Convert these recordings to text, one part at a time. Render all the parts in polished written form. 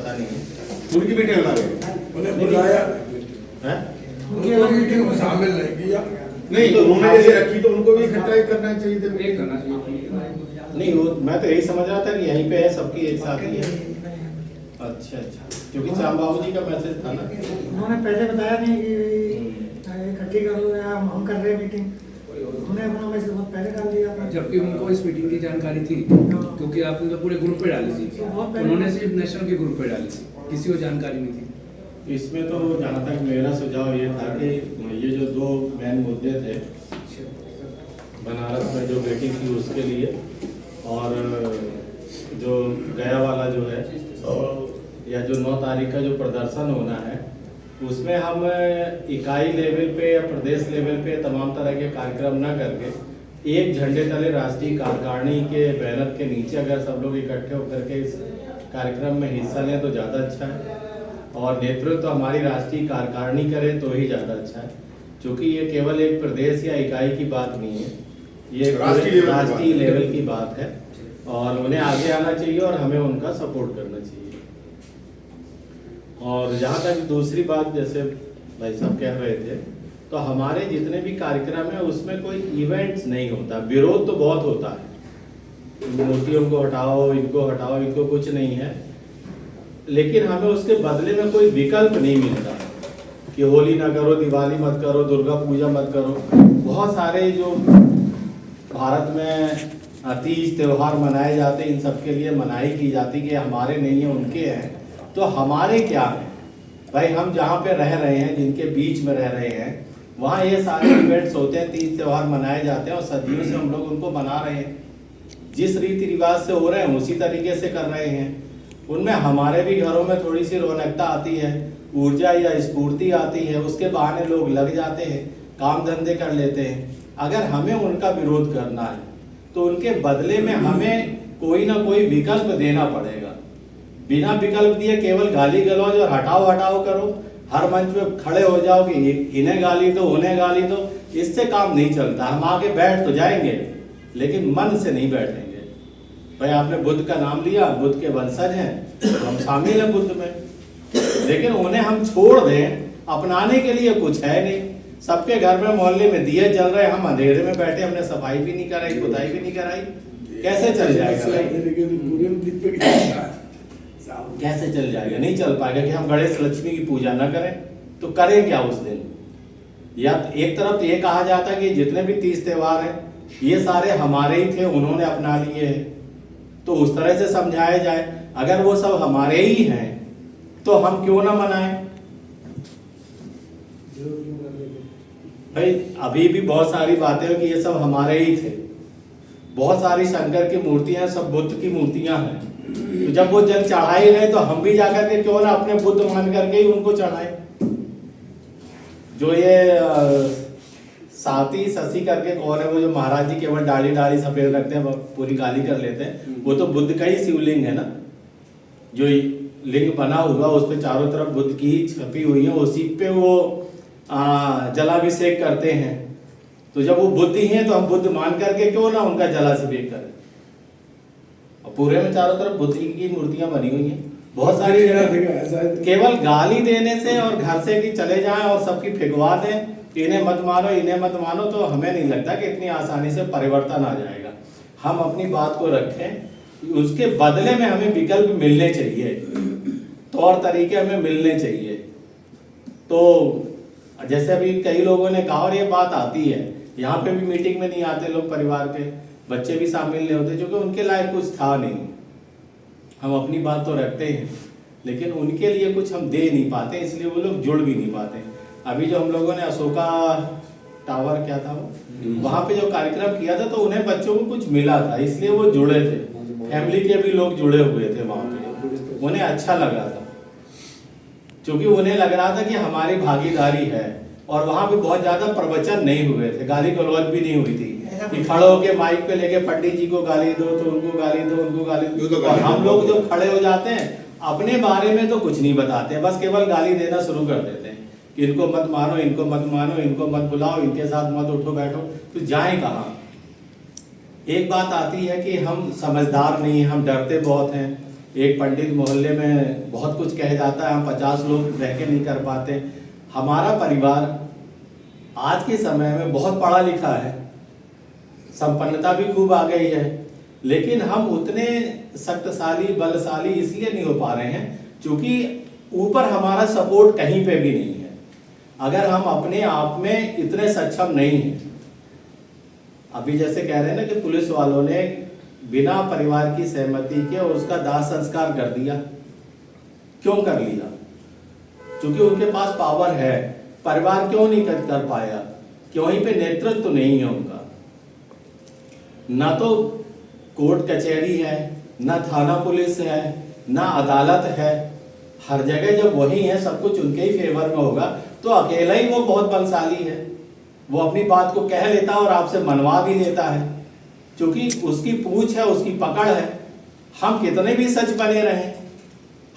पता नहीं है। उनकी मीटिंग अलग है, उन्हें बुलाया हैं? उनको मीटिंग में शामिल नहीं किया। नहीं तो उन्होंने जैसे रखी तो उनको भी इकट्ठा ही करना चाहिए था। एक करना चाहिए। नहीं वो मैं तो यही समझ रहा था कि यहीं पे है, सबकी एक साथ ही है। अच्छा अच्छा, क्योंकि श्याम बाबू जी का मैसेज था ना। उन्होंने पहले बताया नहीं कि इकट्ठी करो या हम कर रहे हैं मीटिंग, उन्होंने अपना मैसेज बहुत पहले डाल दिया था। जबकि उनको इस मीटिंग की जानकारी थी, क्योंकि आपने तो पूरे ग्रुप पे डाली थी, उन्होंने सिर्फ नेशनल के ग्रुप पे डाली थी, किसी को जानकारी नहीं थी। इसमें तो जहाँ तक मेरा सुझाव ये था कि ये जो दो मेन मुद्दे थे बनारस में जो मीटिंग थी उसके लिए, और जो गया वाला जो है या जो 9 तारीख का जो प्रदर्शन होना है उसमें हम इकाई लेवल पे या प्रदेश लेवल पे तमाम तरह के कार्यक्रम न करके एक झंडे तले राष्ट्रीय कार्यकारिणी के बैनर के नीचे अगर सब लोग इकट्ठे होकर के इस कार्यक्रम में हिस्सा लें तो ज़्यादा अच्छा है, और नेतृत्व तो हमारी राष्ट्रीय कार्यकारिणी करे तो ही ज़्यादा अच्छा है, क्योंकि ये केवल एक प्रदेश या इकाई की बात नहीं है, ये राष्ट्रीय लेवल की बात है और उन्हें आगे आना चाहिए और हमें उनका सपोर्ट करना चाहिए। और जहाँ तक दूसरी बात जैसे भाई साहब कह रहे थे, तो हमारे जितने भी कार्यक्रम है उसमें कोई इवेंट्स नहीं होता, विरोध तो बहुत होता है, मूर्तियों को हटाओ, इनको कुछ नहीं है, लेकिन हमें उसके बदले में कोई विकल्प नहीं मिलता कि होली ना करो, दिवाली मत करो, दुर्गा पूजा मत करो। बहुत सारे जो भारत में तीज त्यौहार मनाए जाते हैं, इन सब के लिए मनाही की जाती कि हमारे नहीं है उनके हैं, तो हमारे क्या है भाई? हम जहाँ पे रह रहे हैं, जिनके बीच में रह रहे हैं, वहाँ ये सारे इवेंट्स होते हैं, तीज त्यौहार मनाए जाते हैं और सदियों से हम लोग उनको मना रहे हैं, जिस रीति रिवाज से हो रहे हैं उसी तरीके से कर रहे हैं। उनमें हमारे भी घरों में थोड़ी सी रौनकता आती है, ऊर्जा या स्फूर्ति आती है, उसके बहाने लोग लग जाते हैं, काम धंधे कर लेते हैं। अगर हमें उनका विरोध करना है तो उनके बदले में हमें कोई ना कोई विकल्प देना पड़ेगा। बिना विकल्प दिए केवल गाली गलौज और हटाओ करो, हर मंच पे खड़े हो जाओ कि इन्हें गाली दो, उन्हें गाली दो, इससे काम नहीं चलता। हम आगे बैठ तो जाएंगे लेकिन मन से नहीं बैठेंगे। भाई आपने बुद्ध का नाम लिया, बुद्ध के वंशज हैं तो हम शामिल हैं बुद्ध में, लेकिन उन्हें हम छोड़ दें, अपनाने के लिए कुछ है नहीं। सबके घर में मोहल्ले में दिए जल रहे, हम अंधेरे में बैठे, हमने सफाई भी नहीं कराई, खुदाई भी नहीं कराई, कैसे चल जाएगा भाई? कैसे चल जाएगा? नहीं चल पाएगा कि हम गणेश लक्ष्मी की पूजा ना करें तो करें क्या उस दिन? या एक तरफ तो ये कहा जाता है कि जितने भी तीज त्योहार हैं ये सारे हमारे ही थे, उन्होंने अपना लिए हैं, तो उस तरह से समझाया जाए। अगर वो सब हमारे ही हैं तो हम क्यों ना मनाएं? भाई अभी भी बहुत सारी बातें हैं कि ये सब हमारे ही थे, बहुत सारी शंकर की मूर्तियां सब बुद्ध की मूर्तियां हैं, तो जब वो जल चढ़ा ही रहे तो हम भी जाकर के क्यों ना अपने बुद्ध मान करके ही उनको चढ़ाएं। जो ये साथी शशि करके कौन है, वो जो महाराज जी केवल दाढ़ी सफेद रखते हैं, पूरी गाली कर लेते हैं, वो तो बुद्ध का ही शिवलिंग है ना, जो लिंग बना हुआ उस पे चारों तरफ बुद्ध की छपी हुई है, उसी पे वो जलाभिषेक करते हैं। तो जब वो बुद्ध ही हैं तो हम बुद्ध मान करके क्यों ना उनका जलाभिषेक करें। और पूरे में चारों तरफ बुद्ध की मूर्तियां बनी हुई हैं, बहुत सारी जगह। केवल गाली देने से और घर से कि चले जाएं और सबकी फिगवा दें, इन्हें मत मानो, इन्हें मत मानो, तो हमें नहीं लगता कि इतनी आसानी से परिवर्तन आ जाएगा। हम अपनी बात को रखें, उसके बदले में हमें विकल्प मिलने चाहिए, तौर तरीके हमें मिलने चाहिए। तो जैसे अभी कई लोगों ने कहा, और ये बात आती है, यहाँ पे भी मीटिंग में नहीं आते लोग, परिवार के बच्चे भी शामिल नहीं होते, क्योंकि उनके लायक कुछ था नहीं। हम अपनी बात तो रखते हैं लेकिन उनके लिए कुछ हम दे नहीं पाते, इसलिए वो लोग जुड़ भी नहीं पाते। अभी जो हम लोगों ने अशोका टावर क्या था वो, वहाँ पे जो कार्यक्रम किया था, तो उन्हें बच्चों को कुछ मिला था, इसलिए वो जुड़े थे, फैमिली के भी लोग जुड़े हुए थे वहाँ पे, उन्हें अच्छा लगा था, क्योंकि उन्हें लग रहा था कि हमारी भागीदारी है। और वहाँ पे बहुत ज्यादा प्रवचन नहीं हुए थे, गाली गलौज भी नहीं हुई थी कि खड़े होके माइक पे लेके पंडित जी को गाली दो तो उनको गाली दो, उनको गाली दो। और हम लोग जो खड़े हो जाते हैं अपने बारे में तो कुछ नहीं बताते, बस केवल गाली देना शुरू कर देते हैं कि इनको मत मानो, इनको मत मानो, इनको मत बुलाओ, इनके साथ मत उठो बैठो, तो जाए कहाँ? एक बात आती है कि हम समझदार नहीं, हम डरते बहुत हैं, एक पंडित मोहल्ले में बहुत कुछ कह जाता है, हम 50 लोग रह के नहीं कर पाते। हमारा परिवार आज के समय में बहुत पढ़ा लिखा है, संपन्नता भी खूब आ गई है, लेकिन हम उतने शक्तिशाली बलशाली इसलिए नहीं हो पा रहे हैं क्योंकि ऊपर हमारा सपोर्ट कहीं पे भी नहीं है। अगर हम अपने आप में इतने सक्षम नहीं हैं, अभी जैसे कह रहे हैं ना कि पुलिस वालों ने बिना परिवार की सहमति के उसका दाह संस्कार कर दिया। क्यों कर लिया? क्योंकि उनके पास पावर है। परिवार क्यों नहीं कर पाया? कि वहीं पे नेतृत्व तो नहीं है उनका। ना तो कोर्ट कचहरी है, ना थाना पुलिस है, ना अदालत है। हर जगह जब वही है, सब कुछ उनके ही फेवर में होगा, तो अकेला ही वो बहुत बलशाली है। वो अपनी बात को कह लेता है और आपसे मनवा भी लेता है, क्योंकि उसकी पूछ है, उसकी पकड़ है। हम कितने भी सच बने रहें,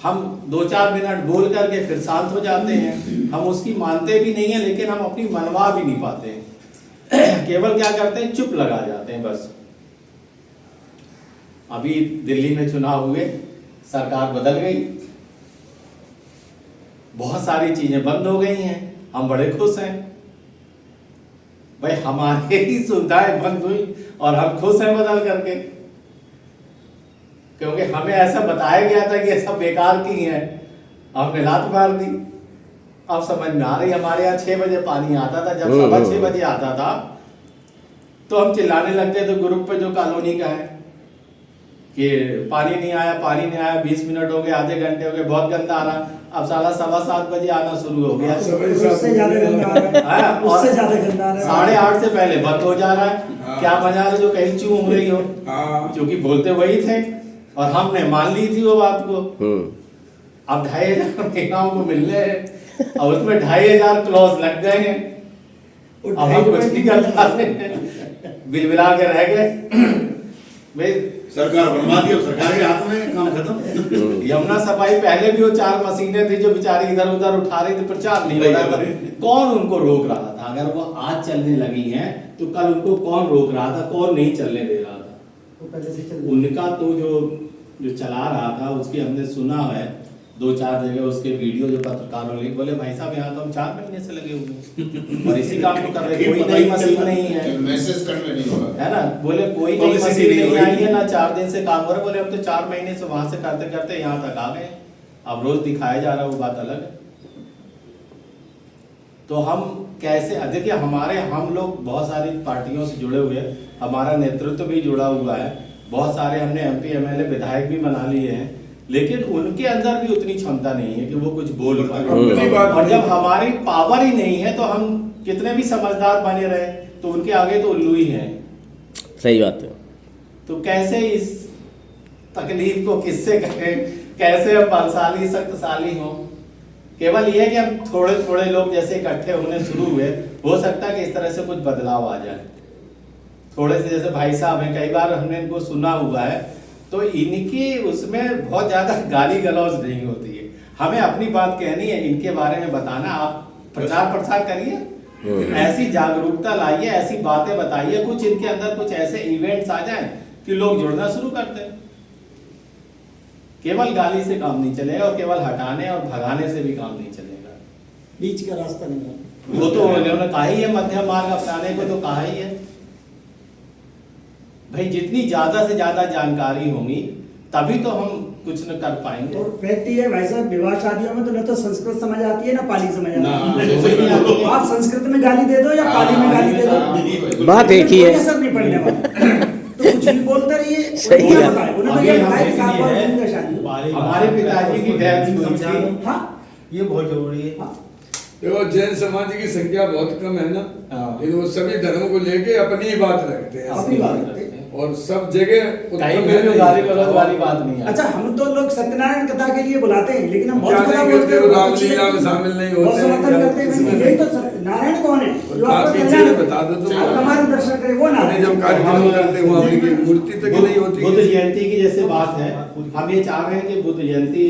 हम 2-4 मिनट बोल करके फिर शांत हो जाते हैं। हम उसकी मानते भी नहीं है, लेकिन हम अपनी मनवा भी नहीं पाते हैं। केवल क्या करते हैं, चुप लगा जाते हैं बस। अभी दिल्ली में चुनाव हुए, सरकार बदल गई, बहुत सारी चीजें बंद हो गई हैं, हम बड़े खुश हैं। भाई हमारे ही सुविधाएं बंद हुई और हम खुश हैं बदल करके, क्योंकि हमें ऐसा बताया गया था कि ये सब बेकार की है, हमने लात मार दी। अब समझ में आ रही, हमारे यहाँ 6 बजे पानी आता था, जब 6:15 बजे आता था तो हम चिल्लाने लगते थे ग्रुप पे जो कॉलोनी का है कि पानी नहीं आया, पानी नहीं आया। 20 मिनट हो गए, आधे घंटे हो गए, बहुत गंदा आ रहा। अब साला 7:15 बजे आना शुरू हो गया, उससे ज्यादा गंदा आ रहा है, उससे ज्यादा गंदा आ रहा है। 8:30 से पहले बंद हो जा रहा है। क्या मजा है जो कहीं चूम रही हो, क्योंकि बोलते वही थे और हमने मान ली थी वो बात को। अब 2,500 महिलाओं को मिलने हैं और उसमें 2,500 क्लॉज लग गए हैं। अब हम कुछ नहीं कर पाते, बिलबिला के रह गए। भाई सरकार बनवा दी, अब सरकार के हाथ में काम खत्म। यमुना सफाई पहले भी वो 4 मशीनें थी जो बेचारी इधर उधर उठा रही थी, प्रचार नहीं हो रहा था। कौन उनको रोक रहा था? अगर वो आज चलने लगी हैं तो कल उनको कौन रोक रहा था, कौन नहीं चलने दे रहा था? वो पहले से चल उनका तो जो चला रहा था उसकी हमने सुना है 2-4 जगह उसके वीडियो, जो पत्रकारों ने बोले भाई साहब यहाँ तो हम 4 महीने से लगे हुए और इसी काम को कर रहे, कोई नई मशीन नहीं है, मैसेज करने नहीं होगा, है ना। बोले कोई नई मशीन नहीं आई है, ना 4 दिन से काम हो रहा है। बोले हम तो 4 महीने से वहां से करते करते यहाँ तक आ गए, अब रोज दिखाया जा रहा है, वो बात अलग है। तो हम कैसे, देखिए हम लोग बहुत सारी पार्टियों से जुड़े हुए हैं, हमारा नेतृत्व भी जुड़ा हुआ है, बहुत सारे हमने MP MLA विधायक भी बना लिए हैं, लेकिन उनके अंदर भी उतनी क्षमता नहीं है कि वो कुछ बोल पाए। और जब हमारी पावर ही नहीं है तो हम कितने भी समझदार बने रहे तो उनके आगे तो उल्लू ही हैं। सही बात है। तो कैसे इस तकलीफ को किससे करें, कैसे हम बलशाली शक्तिशाली हों? केवल ये है कि हम थोड़े थोड़े लोग जैसे इकट्ठे होने शुरू हुए, हो सकता है कि इस तरह से कुछ बदलाव आ जाए। थोड़े से जैसे भाई साहब हैं, कई बार हमने इनको सुना हुआ है, तो इनकी उसमें बहुत ज्यादा गाली गलौज नहीं होती है। हमें अपनी बात कहनी है, इनके बारे में बताना, आप प्रचार प्रसार करिए, ऐसी जागरूकता लाइए, ऐसी बातें बताइए, कुछ इनके अंदर कुछ ऐसे इवेंट्स आ जाएं कि लोग जुड़ना शुरू करते हैं। केवल गाली से काम नहीं चलेगा और केवल हटाने और भगाने से भी काम नहीं चलेगा, बीच का रास्ता नहीं। वो तो उन्होंने कहा ही है, मध्यम मार्ग अपनाने को तो कहा ही है। भाई जितनी ज्यादा से ज्यादा जानकारी होगी तभी तो हम कुछ न कर पाएंगे। और फैक्ट ये है भाई साहब, विवाह शादियों में तो न तो संस्कृत समझ आती है ना पाली समझ आती है। आप संस्कृत में गाली दे दो या पाली में गाली दे दो, बात एक ही है। कोई असर नहीं पड़ने वाला। तो कुछ भी बोलते रहिए। सही है। हमारे पिताजी की डेथ हुई थी। हाँ, ये बहुत जरूरी है। हाँ। देखो जैन समाज की संख्या बहुत कम है ना, लेकिन वो सभी धर्मों को लेके अपनी ही बात रखते हैं, अपनी बात रखते हैं। और सब जगह कहीं पे भी गाली गलौज वाली बात नहीं है। अच्छा, हम तो लोग सत्यनारायण कथा के लिए बुलाते हैं, लेकिन हम बहुत क्या कथा नहीं बोलते करते, हैं, रामलीला में शामिल नहीं होते बहुत समर्थन करते हैं। इसमें- यही तो नारायण कौन है जो आपको आपकी कल्याण चीजें बता दो तो आप हमारे दर्शन करें, वो अपने नारायण। जब कार्यक्रम करते हैं वहाँ उनकी मूर्ति तक नहीं होती। बुद्ध जयंती की जैसे बात है, हम ये चाह रहे हैं कि बुद्ध जयंती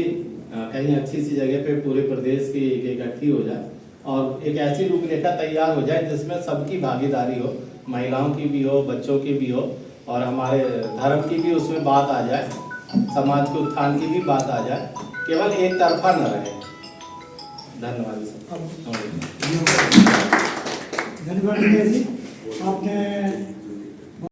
कहीं अच्छी सी जगह पे पूरे प्रदेश की इकट्ठी हो जाए और एक ऐसी रूपरेखा तैयार हो जाए जिसमें सबकी भागीदारी हो, महिलाओं की भी हो, बच्चों की भी हो और हमारे धर्म की भी उसमें बात आ जाए समाज के उत्थान की भी बात आ जाए, केवल एक तरफा न रहे। धन्यवाद सर। धन्यवाद जी। आपने